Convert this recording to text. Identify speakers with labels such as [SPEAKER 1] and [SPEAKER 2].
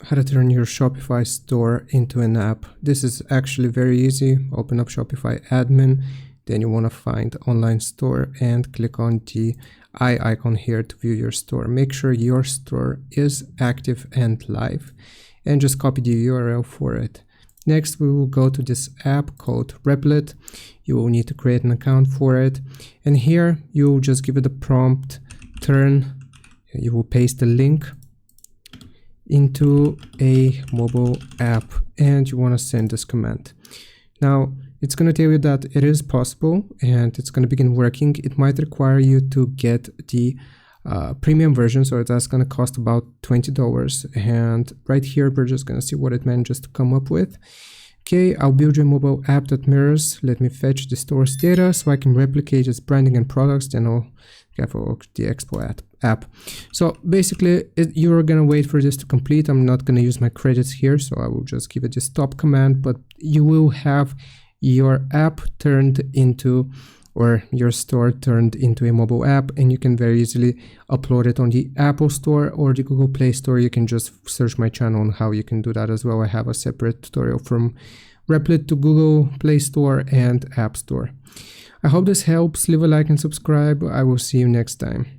[SPEAKER 1] how to turn your Shopify store into an app. This is actually very easy. Open up Shopify admin, then you want to find online store and click on the eye icon here to view your store. Make sure your store is active and live and just copy the URL for it. Next, we will go to this app called Replit. You will need to create an account for it. And here you will just give it a prompt, you will paste the link into a mobile app and you want to send this command. Now it's going to tell you that it is possible and it's going to begin working. It might require you to get the premium version, so that's going to cost about $20. And right here we're just going to see what it manages to come up with. Okay, I'll build you a mobile app that mirrors. Let me fetch the store's data so I can replicate its branding and products. Then I'll get the Expo app. So basically, you're gonna wait for this to complete. I'm not gonna use my credits here, so I will just give it the stop command. But you will have your app turned into, or your store turned into a mobile app, and you can very easily upload it on the Apple Store or the Google Play Store. You can just search my channel on how you can do that as well. I have a separate tutorial from Replit to Google Play Store and App Store. I hope this helps. Leave a like and subscribe. I will see you next time.